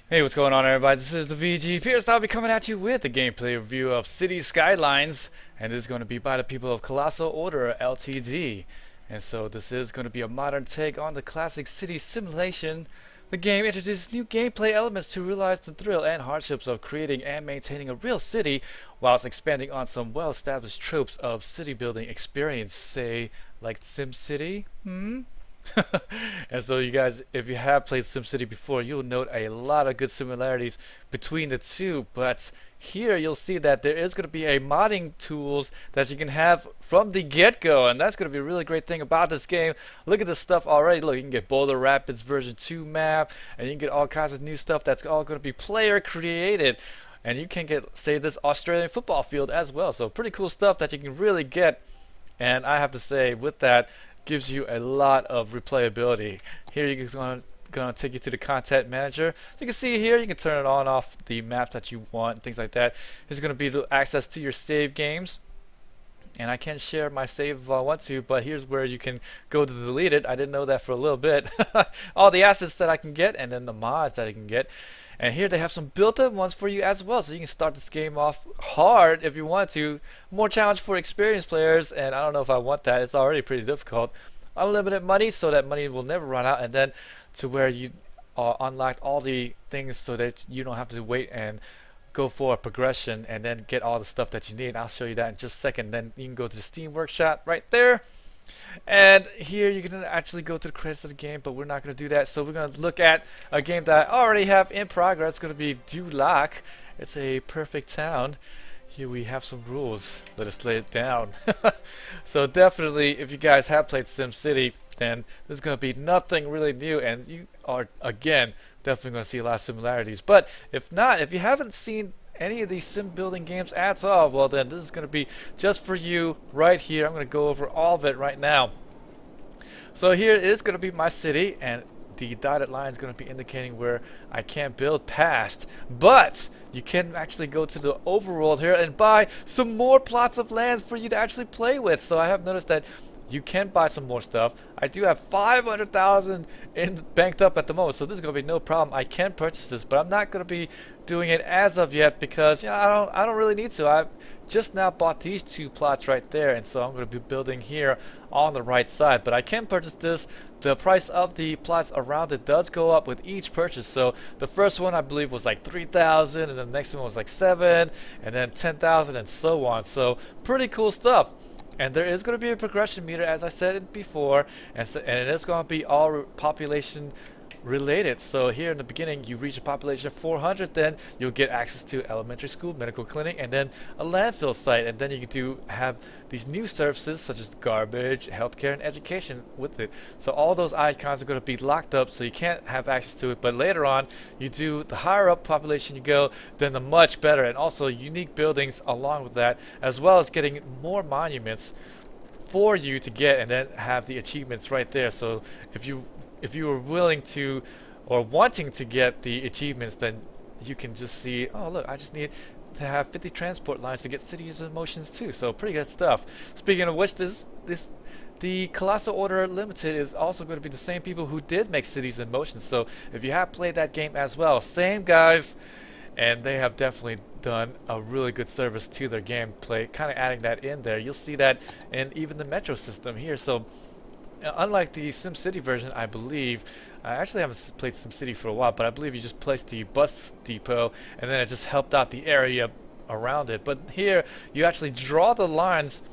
Hey, what's going on, everybody? This is the VG Pierce. I'll be coming at you with a gameplay review of City Skylines, and this is going to be by the people of Colossal Order Ltd. And so this is going to be a modern take on the classic city simulation. The game introduces new gameplay elements to realize the thrill and hardships of creating and maintaining a real city, whilst expanding on some well-established tropes of city building experience, say like SimCity. And so you guys, if you have played SimCity before, you'll note a lot of good similarities between the two. But here you'll see that there is going to be a modding tools that you can have from the get-go, and that's going to be a really great thing about this game. Look at this stuff already. Look, you can get Boulder Rapids version 2 map, and you can get all kinds of new stuff that's all going to be player created. And you can get, say, this Australian football field as well. So pretty cool stuff that you can really get. And I have to say, with that, gives you a lot of replayability. Here you're going to take you to the content manager. You can see here you can turn it on and off the maps that you want, things like that. There's going to be the access to your save games. And I can share my save if I want to, but here's where you can go to delete it. I didn't know that for a little bit. All the assets that I can get, and then the mods that I can get. And here they have some built-in ones for you as well, so you can start this game off hard if you want to. More challenge for experienced players, and I don't know if I want that. It's already pretty difficult. Unlimited money, so that money will never run out, and then to where you unlocked all the things so that you don't have to wait and go for a progression and then get all the stuff that you need. I'll show you that in just a second. Then you can go to the Steam Workshop right there. And here you can actually go to the credits of the game, but we're not going to do that. So we're going to look at a game that I already have in progress. It's going to be Dulac. It's a perfect town. Here we have some rules. Let us lay it down. So definitely, if you guys have played SimCity, then this is going to be nothing really new, and you are, again, definitely going to see a lot of similarities. But if not, if you haven't seen any of these sim building games at all, well then this is going to be just for you right here. I'm going to go over all of it right now. So here is going to be my city, and the dotted line is going to be indicating where I can't build past. But you can actually go to the overworld here and buy some more plots of land for you to actually play with. So I have noticed that you can buy some more stuff. I do have 500,000 in banked up at the moment, so this is gonna be no problem. I can purchase this, but I'm not gonna be doing it as of yet because I don't really need to. I've just now bought these two plots right there, and so I'm gonna be building here on the right side. But I can purchase this. The price of the plots around it does go up with each purchase. So the first one I believe was like 3,000, and the next one was like 7, and then 10,000, and so on. So pretty cool stuff. And there is going to be a progression meter, as I said before, and it is going to be all population related. So here in the beginning, you reach a population of 400, then you'll get access to elementary school, medical clinic, and then a landfill site. And then you do have these new services such as garbage, healthcare, and education with it. So all those icons are going to be locked up, so you can't have access to it. But later on, you do, the higher up population you go, then the much better. And also unique buildings along with that, as well as getting more monuments for you to get, and then have the achievements right there. So if you were willing to or wanting to get the achievements, then you can just see, oh look, I just need to have 50 transport lines to get Cities in Motions too. So pretty good stuff. Speaking of which, the Colossal Order Limited is also going to be the same people who did make Cities in Motion. So if you have played that game as well, same guys, and they have definitely done a really good service to their gameplay, kind of adding that in there. You'll see that in even the metro system here. So unlike the SimCity version, I believe, I actually haven't played SimCity for a while, but I believe you just placed the bus depot and then it just helped out the area around it. But here, you actually draw the lines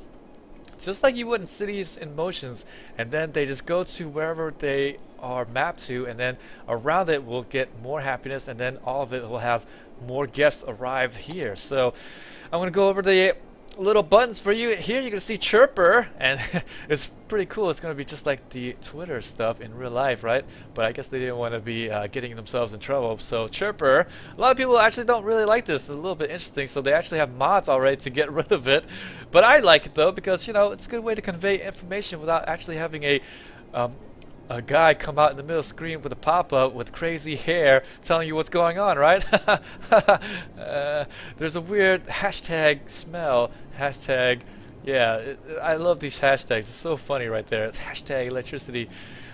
just like you would in Cities in Motions, and then they just go to wherever they are mapped to, and then around it will get more happiness, and then all of it will have more guests arrive here. So I'm going to go over the little buttons for you. Here you can see Chirper, and it's pretty cool. It's going to be just like the Twitter stuff in real life, right? But I guess they didn't want to be getting themselves in trouble. So Chirper, a lot of people actually don't really like this. It's a little bit interesting, so they actually have mods already to get rid of it. But I like it though, because it's a good way to convey information without actually having a guy come out in the middle of the screen with a pop-up with crazy hair telling you what's going on, right? There's a weird hashtag smell. Hashtag, yeah, I love these hashtags. It's so funny right there. It's hashtag electricity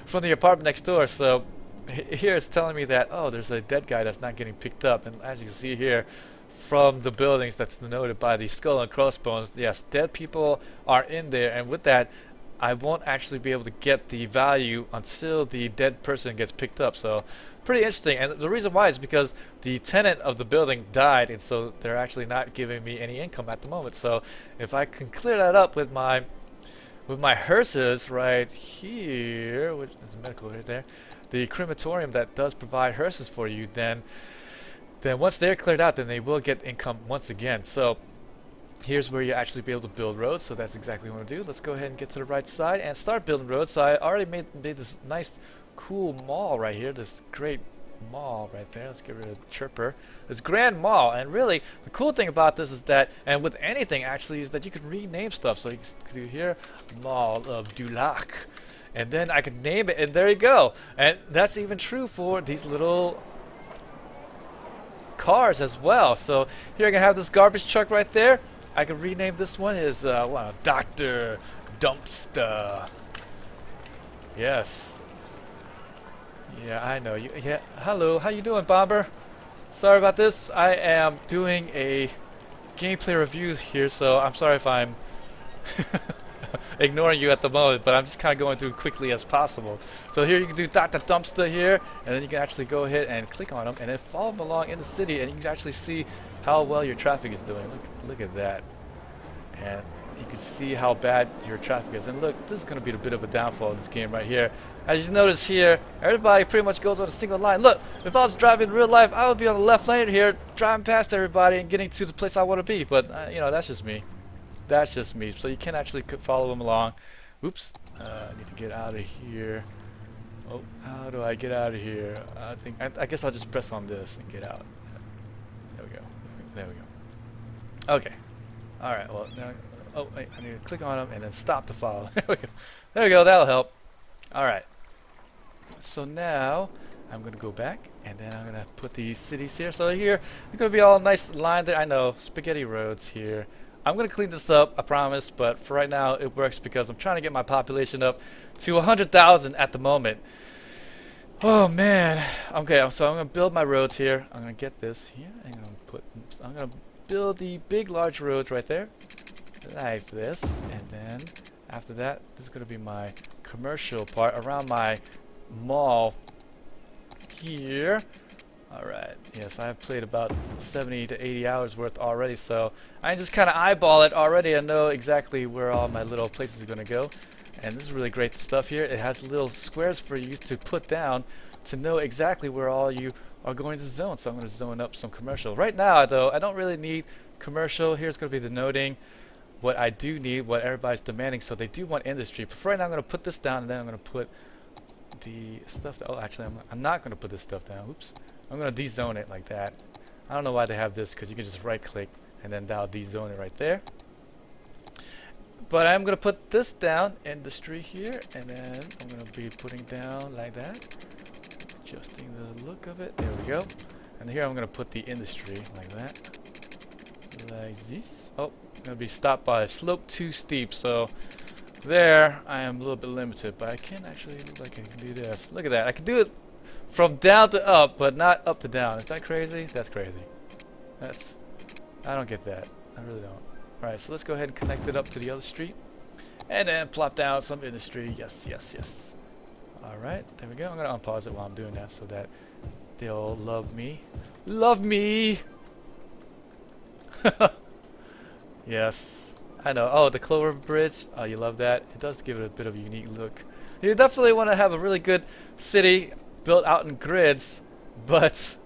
from the apartment next door. So here it's telling me that, oh, there's a dead guy that's not getting picked up, and as you can see here from the buildings that's denoted by the skull and crossbones, yes, dead people are in there, and with that I won't actually be able to get the value until the dead person gets picked up. So pretty interesting, and the reason why is because the tenant of the building died, and so they're actually not giving me any income at the moment. So if I can clear that up with my hearses right here, which is a medical right there, the crematorium that does provide hearses for you, then once they're cleared out, then they will get income once again. So here's where you actually be able to build roads, so that's exactly what I'm going to do. Let's go ahead and get to the right side and start building roads. So I already made this nice cool mall right here, this great mall right there. Let's get rid of the chirper. This grand mall, and really the cool thing about this is that, and with anything actually, is that you can rename stuff. So you can do here Mall of Dulac, and then I can name it, and there you go. And that's even true for these little cars as well. So here I can have this garbage truck right there. I can rename this one as Dr. Dumpster. Yes. Yeah, I know you. Yeah, hello. How you doing, Bomber? Sorry about this. I am doing a gameplay review here, so I'm sorry if I'm ignoring you at the moment, but I'm just kind of going through quickly as possible. So here you can do Dr. Dumpster here, and then you can actually go ahead and click on them, and then follow them along in the city, and you can actually see how well your traffic is doing. Look at that. And you can see how bad your traffic is. And look, this is going to be a bit of a downfall in this game right here. As you notice here, everybody pretty much goes on a single line. Look, if I was driving in real life, I would be on the left lane here, driving past everybody and getting to the place I want to be. But, you know, that's just me. That's just me. So you can actually follow them along. Oops. I need to get out of here. Oh, how do I get out of here? I guess I'll just press on this and get out. There we go. There we go. Okay. All right. Well, now, oh, wait, I need to click on them and then stop the follow. There we go. There we go. That'll help. All right. So now I'm going to go back, and then I'm going to put these cities here. So here, it's going to be all nice lined there. I know, spaghetti roads here. I'm going to clean this up, I promise, but for right now it works because I'm trying to get my population up to 100,000 at the moment. Oh man. Okay, so I'm going to build my roads here. I'm going to get this here. I'm going to build the big large roads right there. Like this. And then after that, this is going to be my commercial part around my mall here. Alright, yes, I've played about 70 to 80 hours worth already, so I just kind of eyeball it already. I know exactly where all my little places are going to go. And this is really great stuff here. It has little squares for you to put down to know exactly where all you are going to zone. So I'm going to zone up some commercial. Right now, though, I don't really need commercial. Here's going to be the noting what I do need, what everybody's demanding. So they do want industry. But for right now, I'm going to put this down, and then I'm going to put the stuff down. Oh, actually, I'm not going to put this stuff down. Oops. I'm going to dezone it like that. I don't know why they have this, because you can just right click and then that'll dezone it right there. But I'm going to put this down, industry here, and then I'm going to be putting down like that. Adjusting the look of it. There we go. And here I'm going to put the industry like that. Like this. Oh, I'm going to be stopped by a slope too steep. So there I am a little bit limited, but I can actually look like I can do this. Look at that. I can do it from down to up, but not up to down. Is that crazy? That's crazy. I don't get that. I really don't. Alright, so let's go ahead and connect it up to the other street. And then plop down some industry. Yes, yes, yes. Alright, there we go. I'm going to unpause it while I'm doing that so that they'll love me. Love me! Yes. I know. Oh, the Clover Bridge. Oh, you love that? It does give it a bit of a unique look. You definitely want to have a really good city built out in grids, but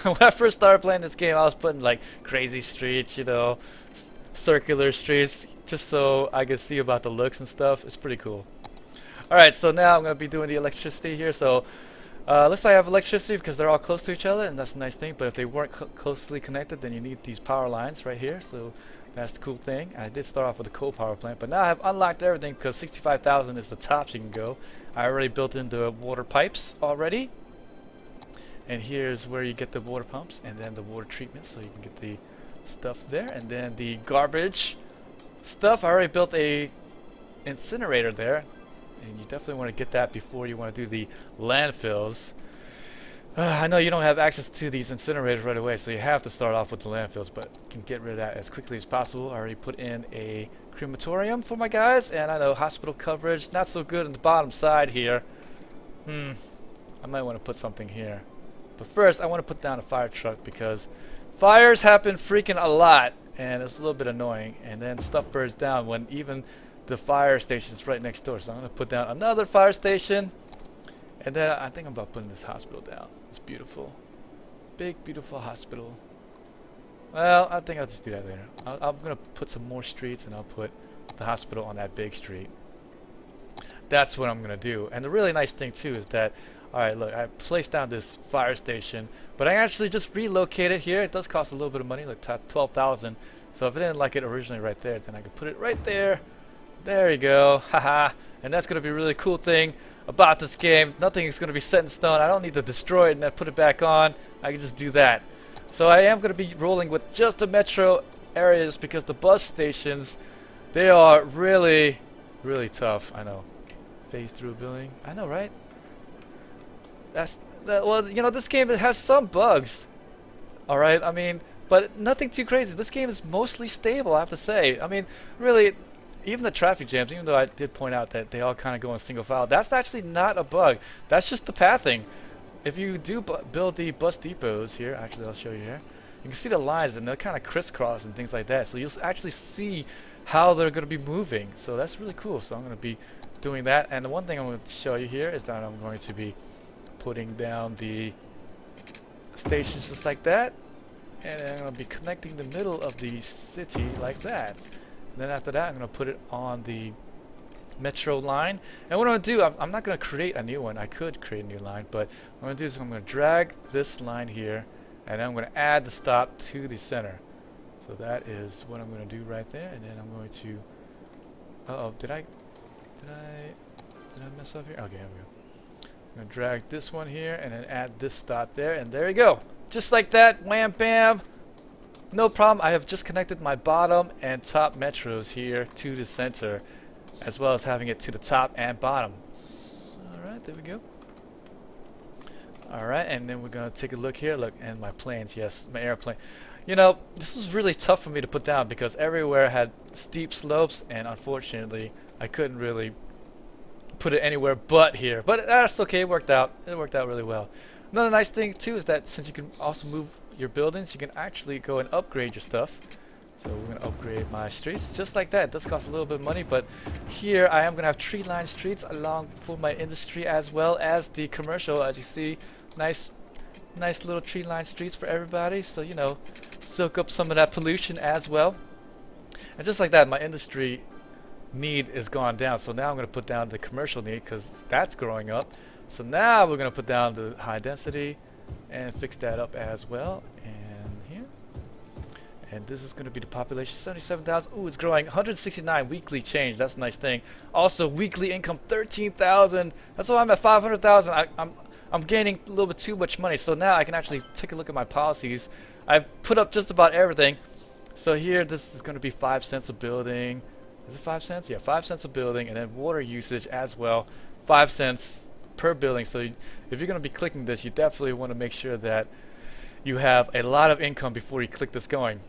when I first started playing this game, I was putting like crazy streets, you know, circular streets, just so I could see about the looks and stuff. It's pretty cool. Alright, so now I'm going to be doing the electricity here. So looks like I have electricity because they're all close to each other, and that's a nice thing. But if they weren't closely connected, then you need these power lines right here. So that's the cool thing. I did start off with a coal power plant, but now I have unlocked everything because 65,000 is the tops you can go. I already built in the water pipes already. And here's where you get the water pumps and then the water treatment, so you can get the stuff there. And then the garbage stuff, I already built a incinerator there. And you definitely want to get that before you want to do the landfills. I know you don't have access to these incinerators right away, so you have to start off with the landfills, but you can get rid of that as quickly as possible. I already put in a crematorium for my guys, and I know hospital coverage, not so good on the bottom side here. I might want to put something here. But first, I want to put down a fire truck because fires happen freaking a lot, and it's a little bit annoying. And then stuff burns down when even the fire station is right next door. So I'm going to put down another fire station. And then I think I'm about putting this hospital down. It's beautiful. Big, beautiful hospital. Well, I think I'll just do that later. I'm going to put some more streets, and I'll put the hospital on that big street. That's what I'm going to do. And the really nice thing, too, is that, alright, look, I placed down this fire station, but I actually just relocated here. It does cost a little bit of money, like 12,000. So if I didn't like it originally right there, then I could put it right there. There you go. Haha. And that's going to be a really cool thing about this game. Nothing is going to be set in stone. I don't need to destroy it and then put it back on. I can just do that. So I am going to be rolling with just the metro areas because the bus stations, they are really, really tough. I know. Phase through a building. I know, right? Well, you know, this game, it has some bugs. Alright, I mean, but nothing too crazy. This game is mostly stable, I have to say. I mean, really, even the traffic jams, even though I did point out that they all kind of go in single file, that's actually not a bug. That's just the pathing. If you do build the bus depots here, actually I'll show you here, you can see the lines and they're kind of crisscross and things like that. So you'll actually see how they're going to be moving. So that's really cool. So I'm going to be doing that. And the one thing I'm going to show you here is that I'm going to be putting down the stations just like that. And I'm going to be connecting the middle of the city like that. And then after that, I'm going to put it on the metro line. And what I'm going to do, I'm not going to create a new one. I could create a new line, but what I'm going to do is I'm going to drag this line here, and then I'm going to add the stop to the center. So that is what I'm going to do right there. And then I'm going to, uh-oh, did I mess up here? Okay, here we go. I'm going to drag this one here and then add this stop there, and there you go. Just like that, wham bam. No problem. I have just connected my bottom and top metros here to the center, as well as having it to the top and bottom. Alright, there we go. Alright, and then we're going to take a look here. Look, and my planes, yes, my airplane. You know, this was really tough for me to put down because everywhere had steep slopes, and unfortunately, I couldn't really put it anywhere but here. But that's okay, it worked out. It worked out really well. Another nice thing, too, is that since you can also move your buildings, you can actually go and upgrade your stuff. So we're going to upgrade my streets just like that. It does cost a little bit of money, but here I am going to have tree-lined streets along for my industry as well as the commercial. As you see, nice little tree-lined streets for everybody. So, you know, soak up some of that pollution as well. And just like that, my industry need is gone down. So now I'm going to put down the commercial need because that's growing up. So now we're going to put down the high density and fix that up as well. And here. And this is going to be the population, 77,000. Ooh, it's growing. 169 weekly change. That's a nice thing. Also, weekly income, 13,000. That's why I'm at 500,000. I'm gaining a little bit too much money. So now I can actually take a look at my policies. I've put up just about everything. So here, this is going to be 5 cents a building. Is it 5 cents? Yeah, 5 cents a building. And then water usage as well, 5 cents per building. So if you're going to be clicking this, you definitely want to make sure that you have a lot of income before you click this going.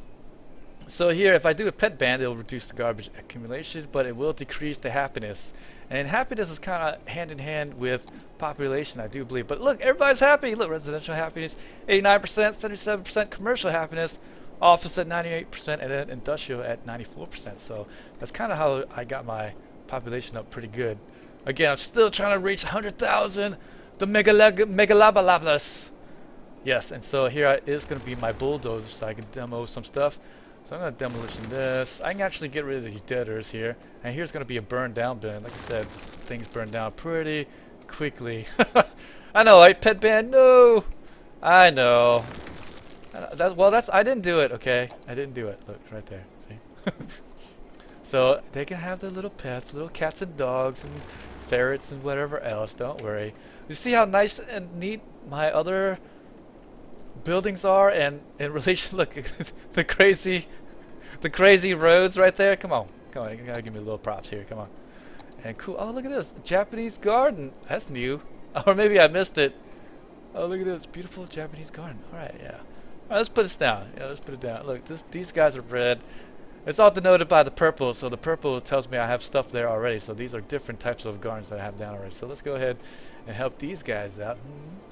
So here, if I do a pet ban, it'll reduce the garbage accumulation, but it will decrease the happiness. And happiness is kind of hand in hand with population, I do believe. But look, everybody's happy. Look, residential happiness, 89%, 77% commercial happiness, office at 98%, and then industrial at 94%. So that's kind of how I got my population up pretty good. Again, I'm still trying to reach 100,000, the megalopolis. Yes, and so here is going to be my bulldozer so I can demo some stuff. So I'm going to demolition this. I can actually get rid of these deaders here. And here's going to be a burned down bin. Like I said, things burn down pretty quickly. I know, right? Pet ban, no! I know. I didn't do it, okay? I didn't do it. Look, right there. See? So they can have their little pets, little cats and dogs and ferrets and whatever else. Don't worry. You see how nice and neat my other buildings are, and in relation, look, the crazy roads right there. Come on, you gotta give me a little props here. Come on, and cool. Oh, look at this Japanese garden. That's new, or maybe I missed it. Oh, look at this beautiful Japanese garden. All right, yeah. All right, let's put this down. Yeah, let's put it down. Look, these guys are red. It's all denoted by the purple, so the purple tells me I have stuff there already. So these are different types of gardens that I have down already. So let's go ahead and help these guys out.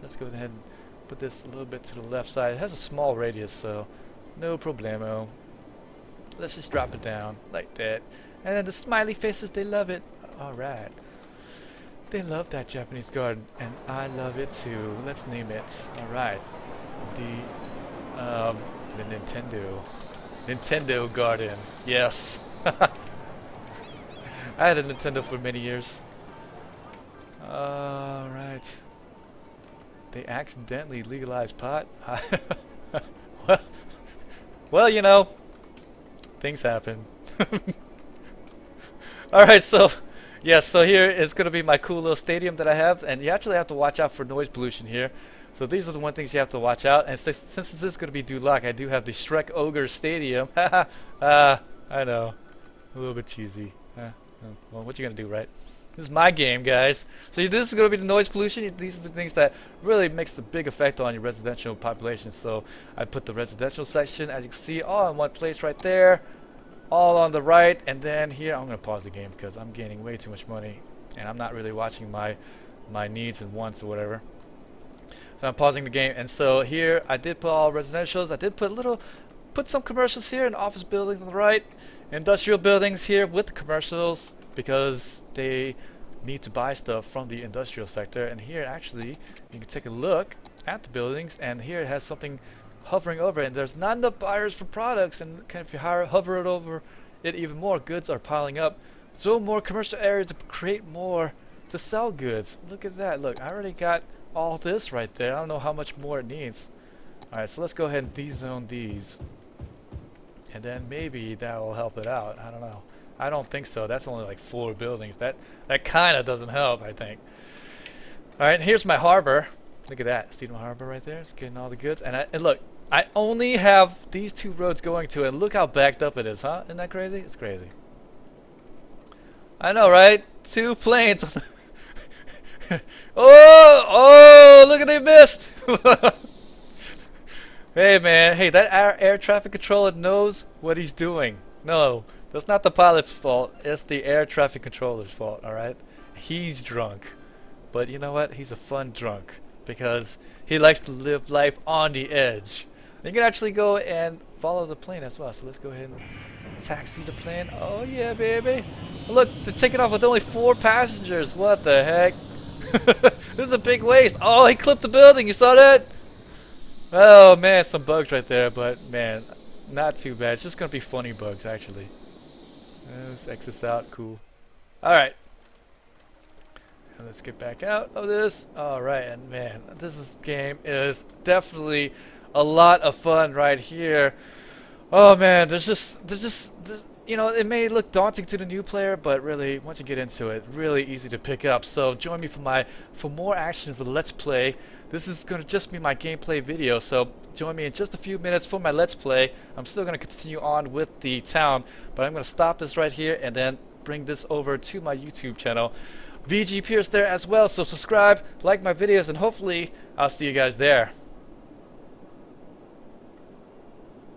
Let's go ahead and put this a little bit to the left side. It has a small radius, so no problemo. Let's just drop it down like that. And then the smiley faces, they love it. All right. They love that Japanese garden, and I love it too. Let's name it. All right. The Nintendo garden. Yes. I had a Nintendo for many years. All right. They accidentally legalized pot. well, well, you know, things happen. All right, so yes, so here is going to be my cool little stadium that I have, and you actually have to watch out for noise pollution here. So these are the one things you have to watch out. And since this is going to be Duloc, I do have the Shrek Ogre Stadium. I know, a little bit cheesy. Well, what you gonna do, right? This is my game, guys. So this is going to be the noise pollution. These are the things that really makes a big effect on your residential population. So I put the residential section, as you can see, all in one place right there. All on the right, and then here I'm gonna pause the game because I'm gaining way too much money and I'm not really watching my needs and wants or whatever. So I'm pausing the game, and so here I did put all residentials. I did put some commercials here and office buildings on the right, industrial buildings here with the commercials because they need to buy stuff from the industrial sector. And here actually you can take a look at the buildings, and here it has something hovering over it, and there's not enough buyers for products, and kind of if you hover it over it even more, goods are piling up. So more commercial areas to create more to sell goods. Look at that. Look, I already got all this right there. I don't know how much more it needs. Alright, so let's go ahead and dezone these, and then maybe that will help it out. I don't know. I don't think so. That's only like 4 buildings. That kind of doesn't help, I think. Alright, here's my harbor. Look at that. See my harbor right there? It's getting all the goods. And look, I only have these 2 roads going to it, and look how backed up it is, huh? Isn't that crazy? It's crazy. I know, right? 2 planes. oh, look at they missed. Hey, man. Hey, that air traffic controller knows what he's doing. No, that's not the pilot's fault. It's the air traffic controller's fault, all right? He's drunk. But you know what? He's a fun drunk because he likes to live life on the edge. You can actually go and follow the plane as well. So let's go ahead and taxi the plane. Oh yeah, baby. Look, they're taking off with only 4 passengers. What the heck? This is a big waste. Oh, he clipped the building. You saw that? Oh man, some bugs right there, but man, not too bad. It's just gonna be funny bugs actually. Let's X this out. Cool. All right. And let's get back out of this. Alright, and man, this game is definitely a lot of fun right here. Oh man, there's you know, it may look daunting to the new player, but really, once you get into it, really easy to pick up. So join me for more action for the Let's Play. This is going to just be my gameplay video, so join me in just a few minutes for my Let's Play. I'm still going to continue on with the town, but I'm going to stop this right here and then bring this over to my YouTube channel. VG Pierce there as well, so subscribe, like my videos, and hopefully I'll see you guys there.